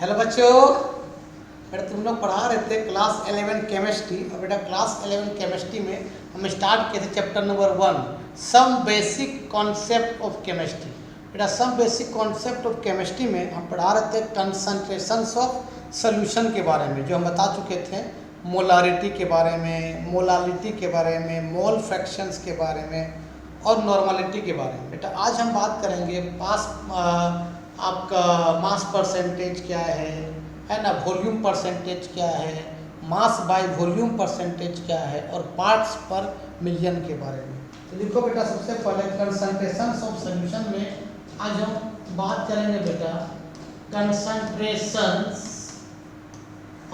Hello बच्चों, बेटा तुम लोग पढ़ा रहे थे क्लास 11 केमिस्ट्री। और बेटा क्लास 11 केमिस्ट्री में हम स्टार्ट किए थे chapter number 1 some basic concept of chemistry. बेटा some basic concept of chemistry में हम पढ़ा रहे थे कंसंट्रेशंस ऑफ सोल्यूशन के बारे में, जो हम बता चुके थे मोलारिटी के बारे में, मोलालिटी के बारे में, मोल फ्रैक्शंस के बारे में और नॉर्मलिटी के बारे में। बेटा आज हम बात करेंगे आपका मास परसेंटेज क्या है ना, वॉल्यूम परसेंटेज क्या है, मास बाय वॉल्यूम परसेंटेज क्या है और पार्ट्स पर मिलियन के बारे में। तो देखो बेटा, सबसे पहले कंसंट्रेशंस ऑफ सॉल्यूशन में आज हम बात करेंगे बेटा कंसंट्रेशंस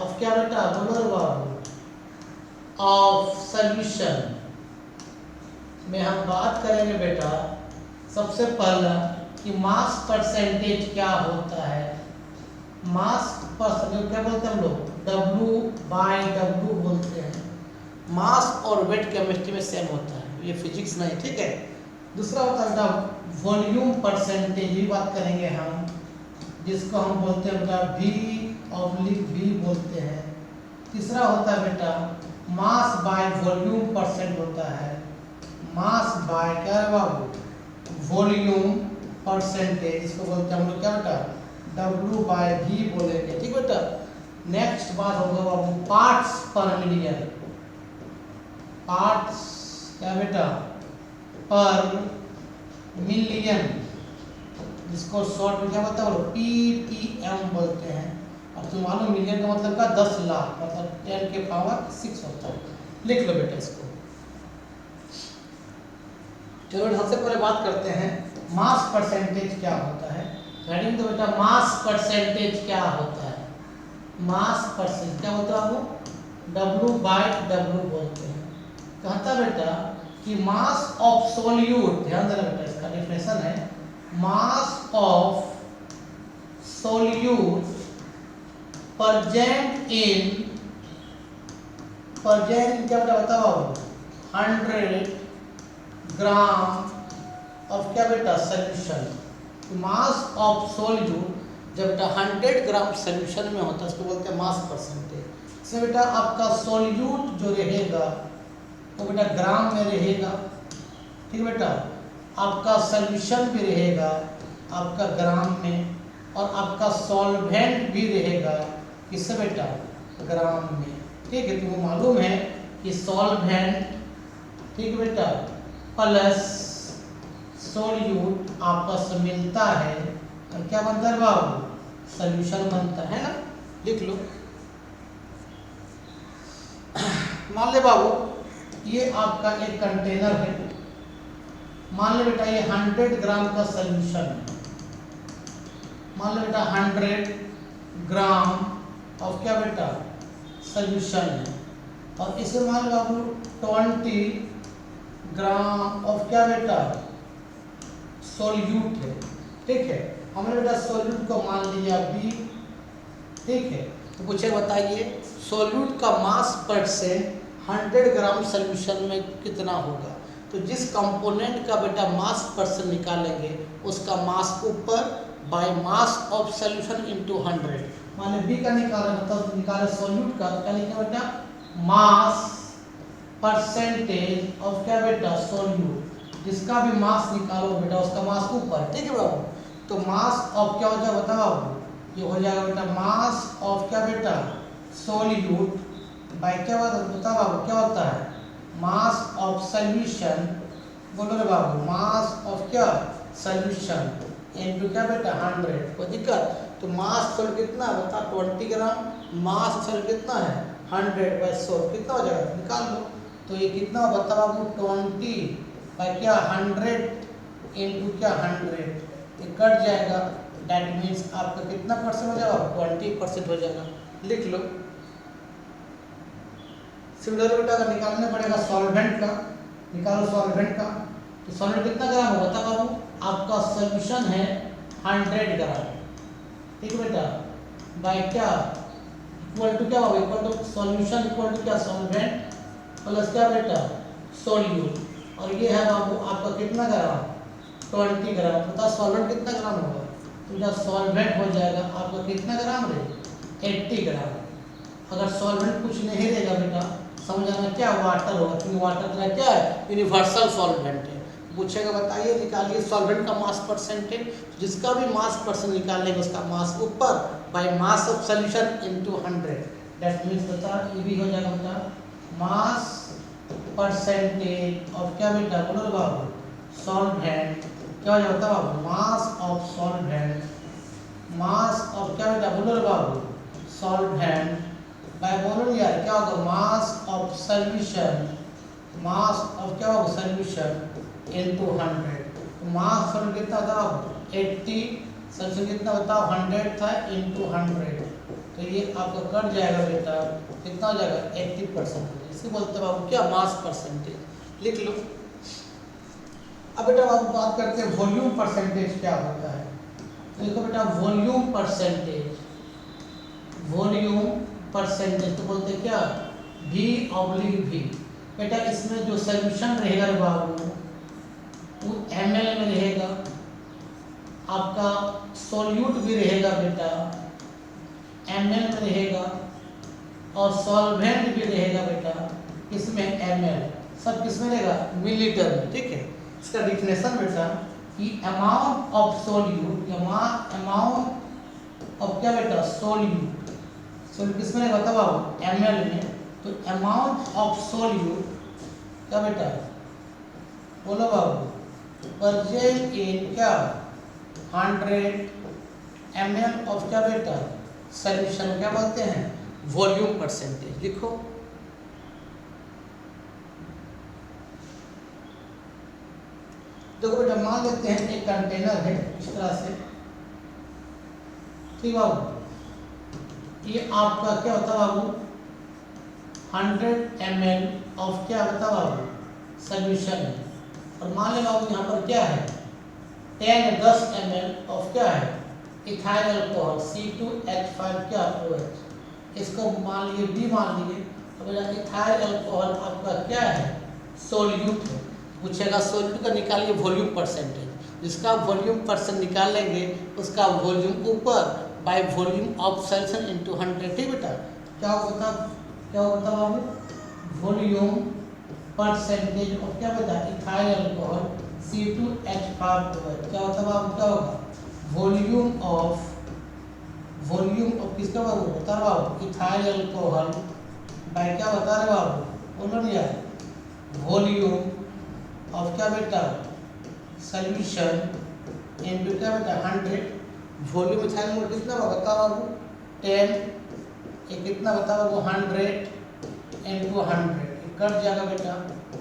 ऑफ क्या बेटा, बोलो बाबू, ऑफ सॉल्यूशन में हम बात करेंगे बेटा सबसे पहला कि मास परसेंटेज क्या होता है। मास परसेंटेज क्या बोलते हैं हम लोग, W/W बोलते हैं। मास और वेट केमिस्ट्री में सेम होता है, ये फिजिक्स नहीं, ठीक है। दूसरा होता है बेटा वॉल्यूम परसेंटेज, ये बात करेंगे हम, जिसको हम बोलते हैं बेटा V/V बोलते हैं। तीसरा होता है बेटा मास बाय वॉल्यूम परसेंट होता है, मास बाय क्या है बाबू, वॉल्यूम परसेंटेज, इसको बोलते हैं हम लोग क्या बेटा W/V बोलेंगे, ठीक बेटा। नेक्स्ट बात होगा बाबू पार्ट्स पर मिलियन, पार्ट्स क्या बेटा पर मिलियन, जिसको शॉर्ट में क्या बोलते हैं PPM बोलते हैं। अब तुम मालूम मिलियन का मतलब का 10 लाख, मतलब 10⁶ होता है। लिख लो बेटा इसको। चलो सबसे पहले बात करते हैं मास परसेंटेज क्या होता है। हेडिंग तो बेटा मास परसेंटेज क्या होता है। मास परसेंटेज क्या होता है वो W/W बोलते हैं। कहता बेटा कि मास ऑफ सोल्यूट, ध्यान देना बेटा इसका डेफिनेशन है, मास ऑफ सोल्यूट प्रेजेंट इन क्या बेटा बताओ, 100 ग्राम ऑफ क्या बेटा सोल्यूशन। मास ऑफ सोल्यूट जब बेटा 100 ग्राम सोल्यूशन में होता है उसको बोलते हैं मास परसेंटेज। इसमें बेटा आपका सोल्यूट जो रहेगा वो बेटा ग्राम में रहेगा, ठीक बेटा। आपका सोल्यूशन भी रहेगा आपका ग्राम में, और आपका सॉल्वेंट भी रहेगा किससे बेटा, ग्राम में, ठीक है। तुमको मालूम है कि सॉल्वेंट, ठीक बेटा, प्लस सोल्यूट आपस में मिलता है और क्या बनता है बाबू, सॉल्यूशन बनता है ना। लिख लो। मान ले बाबू ये आपका एक कंटेनर है, मान लो बेटा ये 100 ग्राम का सॉल्यूशन है। मान लो बेटा 100 ग्राम ऑफ क्या बेटा सॉल्यूशन है, और इसे मान लो बाबू 20 ग्राम ऑफ क्या बेटा सोल्यूट है, ठीक है। हमने बेटा सोल्यूट को मान लिया B, ठीक है। तो पूछे बताइए सोल्यूट का मास परसेंट 100 ग्राम सोल्यूशन में कितना होगा। तो जिस कंपोनेंट का बेटा मास परसेंट निकालेंगे उसका मास ऊपर by mass of solution into 100। मान लो B का निकाला मतलब निकाले सोल्यूट का, तो क्या लिखा बेटा मास परसेंटेज ऑफ क्या बेटा सोल्यूट, जिसका भी मास निकालो बेटा उसका मास ऊपर, ठीक है बाबू। तो मास ऑफ क्या हो जाएगा बताओ बाबू, ये हो जाएगा बेटा मास ऑफ क्या बेटा सोल्यूट बाय क्या बताओ बाबू क्या होता है, मास ऑफ सॉल्यूशन, बोलो रे बाबू, मास ऑफ क्या सॉल्यूशन इनटू क्या बेटा 100। कोई दिक्कत? तो मास सोल्यूट कितना है बता, 20 ग्राम, मास सोल्यूट कितना है 100/100, कितना हो जाएगा निकाल लो। तो ये कितना बता बाबू 20 बाय क्या 100 इनटू क्या 100, ये कट जाएगा। दैट मीन्स आपका कितना परसेंट हो जाएगा, 20% हो जाएगा। लिख लो। सिमिलर बेटा अगर निकालना पड़ेगा सॉल्वेंट का, निकालो सॉल्वेंट का। तो सॉल्वेंट कितना ग्राम होगा बता बाबू, आपका सॉल्यूशन है 100 ग्राम, ठीक बेटा, बाय क्या इक्वल टू क्या होगा, equal to solution equal to क्या सॉल्वेंट प्लस क्या बेटा सोल्यूट, और ये है बाबू आपका कितना ग्राम 20 ग्राम। बता सॉल्वेंट कितना ग्राम होगा, तो जब सॉल्वेंट हो जाएगा आपका कितना ग्राम रहे, 80 ग्राम। अगर सॉल्वेंट कुछ नहीं रहेगा बेटा समझ आना क्या वाटर होगा, क्योंकि वाटर का क्या है, यूनिवर्सल सॉल्वेंट है। पूछेगा बताइए निकालिए सॉल्वेंट का मास परसेंटेज, जिसका भी मास परसेंट निकालेंगे उसका मास ऊपर by mass of solution into 100। That means बता ये भी हो जाएगा बेटा मास परसेंटेज ऑफ क्या बेटा बोलो बाबू, सॉल्वेंट। क्या हो जाता है बाबू, mass of solvent, mass of क्या बेटा बोलो बाबू, सॉल्वेंट बाय बोलो यार क्या होगा, मास ऑफ सॉल्यूशन, मास ऑफ क्या होगा सॉल्यूशन इनटू 100। तो मास फॉर्म कितना था 80, सॉल्यूशन कितना बताओ 100 था इनटू 100। तो ये आपका कट जाएगा बेटा कितना हो जाएगा 80%। इसे बोलते हैं बाबू क्या मास परसेंटेज, लिख लो। अब बेटा बाबू बात करते हैं वॉल्यूम परसेंटेज क्या होता है। तो देखो बेटा वॉल्यूम परसेंटेज, वॉल्यूम परसेंटेज तो बोलते क्या V/V। बेटा इसमें जो सॉल्यूशन रहेगा बाबू वो ml में रहेगा, आपका सॉल्यूट भी रहेगा बेटा ml में रहेगा, और सॉल्वेंट भी रहेगा बेटा इसमें ml, सब किस में रहेगा मिलीलीटर में। ठीक है, इसका डिफिनेशन बेटा कि amount of solute, amount of क्या बेटा सॉल्यूट, सॉल्यूट किस में रहेगा बताओ ml में। तो अमाउंट ऑफ सॉल्यूट क्या बेटा बोलो बाबू प्रेजेंट इन क्या 100 ml ऑफ क्या बेटा सॉल्यूशन क्या बोलते हैं वॉल्यूम परसेंटेज। लिखो देखो बेटा मान लेते हैं एक कंटेनर है इस तरह से, ठीक बाबू, ये आपका क्या होता है बाबू 100 ml ऑफ क्या होता है बाबू सॉल्यूशन है, और मान ले बाबू यहाँ पर क्या है 10 ml ऑफ क्या है इथाइल अल्कोहल C2H5 क्या OH, इसको मान लिए B मान लिए। तो बेटा इथाइल अल्कोहल आपका क्या है सोल्यूट है। पूछेगा सोल्यूट का निकालिए वॉल्यूम परसेंटेज, जिसका वॉल्यूम परसेंट निकालेंगे उसका वॉल्यूम ऊपर by volume of solution into 100। ठीक बेटा क्या होता बाबू वॉल्यूम परसेंटेज ऑफ क्या बेटा इथाइल अल्कोहल C2H5 OH क्या होता बाबू क्या होगा वॉल्यूम ऑफ किसका बाबू बता रहे बाबू इथाइल अल्कोहल बाय क्या बता रहे बाबू बोलो नहीं यार वॉल्यूम ऑफ क्या बेटा सॉल्यूशन इनटू क्या बेटा 100। वॉल्यूम इथाइल अल्कोहल कितना बता बाबू 10, ये कितना बता बाबू 100 इनटू 100 कट जाएगा बेटा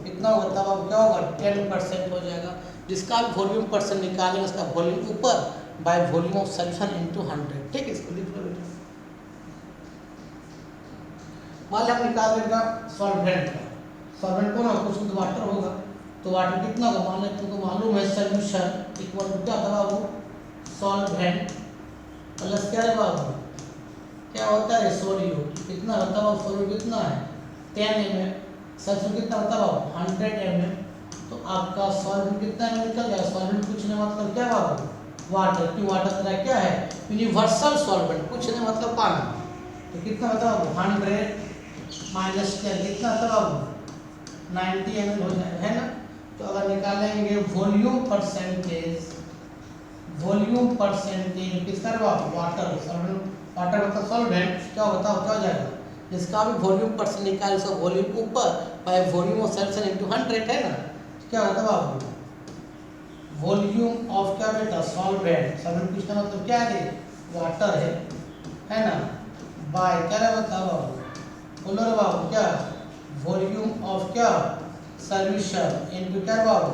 कितना होगा बाबू क्या होगा 10% हो जाएगा, जिसका वॉल्यूम परसेंट निकालेंगे उसका वॉल्यूम ऊपर by volume of solution into 100। ठीक है, इसको लिख लो बेटा। मान लिया हम निकाल देगा सॉल्वेंट का, सॉल्वेंट को ना कुछ तो वाटर होगा, तो वाटर कितना होगा मान लें तुमको मालूम है सॉल्यूशन इक्वल टू क्या होता है बाबू सॉल्वेंट प्लस क्या है बाबू क्या होता है सोल्यूट, कितना होता है बाबू सोल्यूट कितना है 10 ml, सॉल्यूशन कितना होता है बाबू 100 ml। तो आपका सॉल्वेंट कितना ml निकल गया, सॉल्वेंट कुछ नहीं मतलब क्या बाबू वाटर, क्यों वाटर तरह क्या है यूनिवर्सल सॉल्वेंट, कुछ नहीं मतलब पानी। तो कितना बताओ 100 माइनस 10 कितना था बाबू 90 ml हो जाएगा है ना। तो अगर निकालेंगे वॉल्यूम परसेंटेज किसका बाबू वाटर, वाटर मतलब सॉल्वेंट क्या होता है क्या हो जाएगा, जिसका भी वॉल्यूम परसेंट निकाले उसका वॉल्यूम ऊपर by volume of solution into 100 है ना। क्या होता है बाबू वॉल्यूम ऑफ क्या बेटा सॉल्वेंट, सॉल्वेंट किसका मतलब क्या है वाटर है ना, बाय क्या है बताओ बाबू बोलो रे बाबू क्या वॉल्यूम ऑफ क्या सॉल्यूशन इनटू क्या बाबू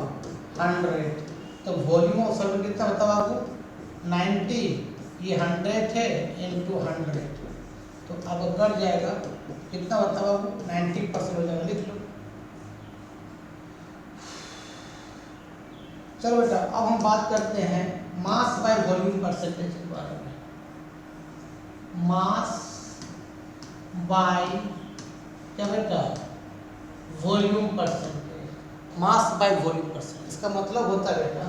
100। तो वॉल्यूम ऑफ सॉल्वेंट कितना बताओ बाबू 90, ये 100 है इनटू 100, तो अब कट जाएगा कितना बताओ बाबू 90% हो जाएगा, लिख लो। चलो बेटा अब हम बात करते हैं मास बाय वॉल्यूम परसेंटेज के बारे में। मास बाय क्या बेटा volume percentage, mass by volume percentage इसका मतलब होता है बेटा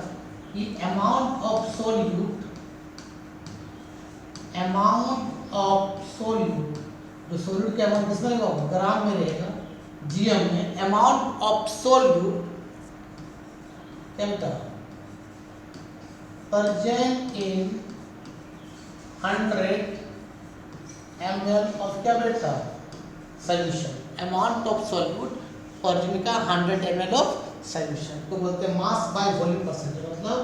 कि amount of solute amount of solute, जो सोल्यूट के अमाउंट किसमें रहेगा, ग्राम में रहेगा, जीएम में, अमाउंट ऑफ सोल्यूट क्या बेटा, प्रेजेंट इन 100 ml ऑफ क्या बेटा, solution, amount of solute present का 100 ml ऑफ सोल्यूशन को बोलते हैं मास बाय वॉल्यूम परसेंटेज, मतलब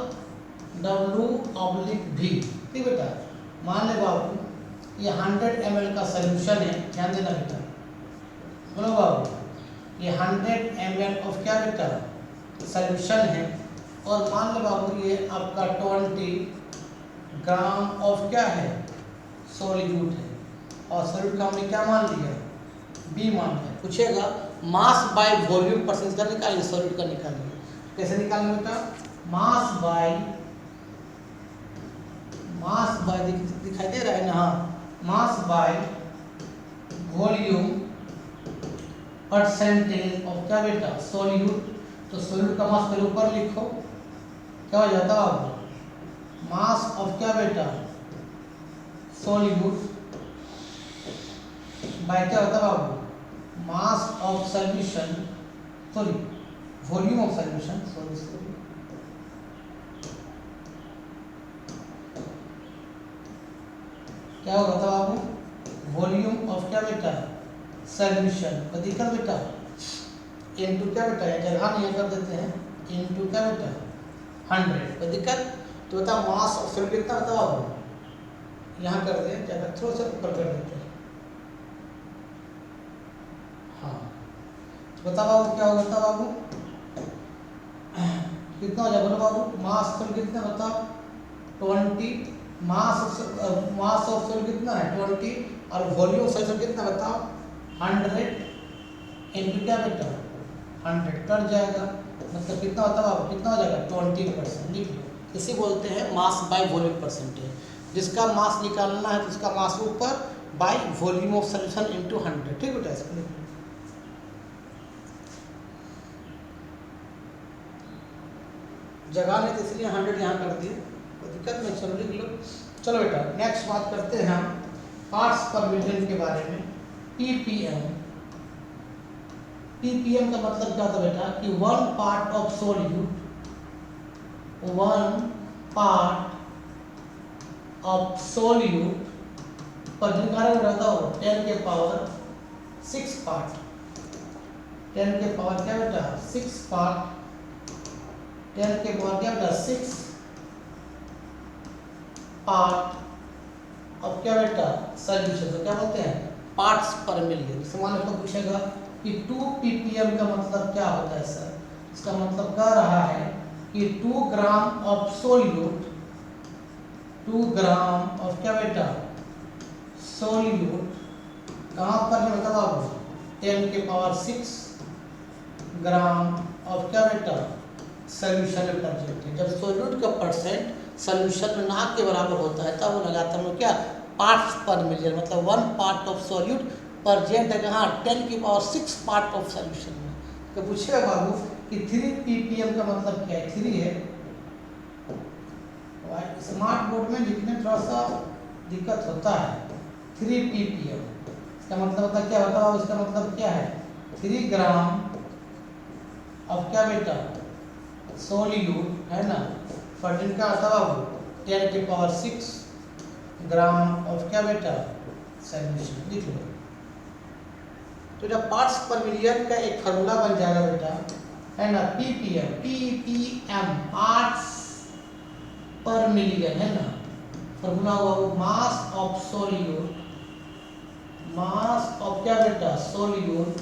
W/V। ठीक बेटा, मान ले बाबू ये 100 ml का सोल्यूशन है, ध्यान देना बेटा, बोलो बाबू ये 100 ml ऑफ क्या बेटा, सोल्यूशन है, और मान ले बाबू ये आपका 20 ग्राम ऑफ क्या है, सोल्यूट है, और सोल्यूट का हमने क्या मान लिया, बी मान लिया। पूछेगा मास बाय वॉल्यूम परसेंटेज का निकालिए, सोल्यूट का निकालिए, कैसे निकालेंगे बेटा, मास बाय दिखाई दे रहा है ना, हाँ, मास बाय वॉल्यूम परसेंटेज ऑफ क्या बेटा, सोल्यूट, तो सोल्यूट का मास पहले ऊपर लिखो, क्या हो जाता है आपको, मास ऑफ क्या बेटा, सोल्यूट बाय क्या होता है बाबू, mass of solution, sorry volume of solution, sorry क्या होगा था बाबू, वॉल्यूम ऑफ क्या बेटा, सॉल्यूशन, तो दिक्कत बेटा इनटू क्या बेटा, जगह नहीं कर देते हैं, इनटू क्या बेटा 100, तो दिक्कत, तो बता मास ऑफ सोल्यूट कितना होता है बाबू, यहाँ कर दे, जगह थोड़ा सा ऊपर कर देते हैं, हाँ, बता बाबू क्या होता बाबू, कितना हो जाएगा, बोलो बाबू मास ऑफ कितना बताओ, 20, मास ऑफ सोल्यूट कितना है 20, और वॉल्यूम ऑफ सोल्यूशन कितना बताओ 100 इनटू क्या बेटा 100 कट जाएगा, मतलब कितना होता है बाबू, कितना हो जाएगा 20%, लिख लो, इसे बोलते हैं मास बाय वॉल्यूम परसेंटेज, जिसका मास निकालना है तो उसका मास ऊपर by volume of solution into 100, ठीक बेटा, इसको लिख लो। जगह नहीं तो इसलिए 100 यहाँ कर दिए, कोई दिक्कत नहीं, चलो लिख लो। चलो बेटा नेक्स्ट बात करते हैं हम पार्ट्स पर मिलियन के बारे में, ppm। ppm का मतलब क्या होता है बेटा कि 1 part of solute, 1 part of solute पर निकाले रहता हो 10 के पावर 6 पार्ट, 10 के पावर क्या बेटा 6 पार्ट, 10 के पावर क्या बेटा 6 पार्ट अब क्या बेटा सॉल्यूशन, तो क्या बोलते हैं पार्ट्स पर मिलियन। सवाल को पूछेगा कि 2 ppm का मतलब क्या होता है सर, इसका मतलब कह रहा है कि 2 gram of solute, 2 gram of क्या बेटा सोल्यूट कहाँ पर है बता बाबू 10 के पावर 6 ग्राम ऑफ क्या बेटा सोल्यूशन में प्रेजेंट है। जब सोल्यूट का परसेंट सोल्यूशन में ना के बराबर होता है तब वो लगाता है क्या पार्ट्स पर मिलियन, मतलब 1 पार्ट ऑफ सोल्यूट प्रेजेंट है कहाँ 10 की पावर 6 पार्ट ऑफ सोल्यूशन में। तो पूछेगा बाबू कि 3 ppm का मतलब क्या है, 3 है, स्मार्ट बोर्ड में लिखने थोड़ा सा दिक्कत होता है। 3 ppm इसका मतलब होता है क्या बताओ, इसका मतलब क्या है 3 ग्राम अब क्या बेटा सोल्यूट है ना, फर्टिन का आता बाबू 10 के पावर 6 ग्राम ऑफ क्या बेटा सॉल्यूशन, लिख लो। तो जब पार्ट्स पर मिलियन का एक फार्मूला बन जाएगा बेटा है ना, ppm पार्ट्स पर मिलियन है ना, फार्मूला हुआ मास ऑफ सोल्यूट, मास ऑफ क्या बेटा सोल्यूट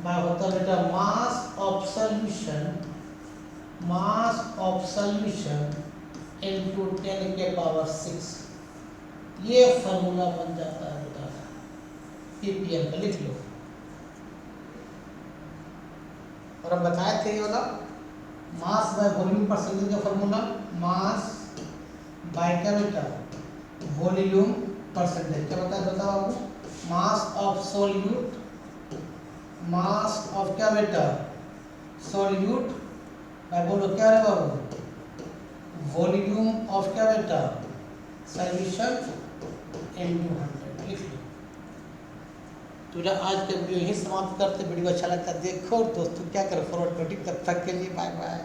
बाय होता बेटा मास of solution, mass of solution into 10 के पावर 6, ये फार्मूला बन जाता है बेटा ppm का, लिख लो। और हम बताए थे ये वाला मास बाय वॉल्यूम परसेंटेज का फार्मूला, मास बाय क्या बेटा वॉल्यूम परसेंटेज, क्या बताया बता बाबू mass of solute, mass of क्या बेटा सोल्यूट बाय बोलो क्या है बाबू वॉल्यूम ऑफ क्या बेटा सॉल्यूशन into 100 लिख लो। तो आज का वीडियो यही समाप्त करते। वीडियो अच्छा लगता है देखो दोस्तों, क्या करो फॉरवर्ड करो। तब तक के लिए बाय बाय।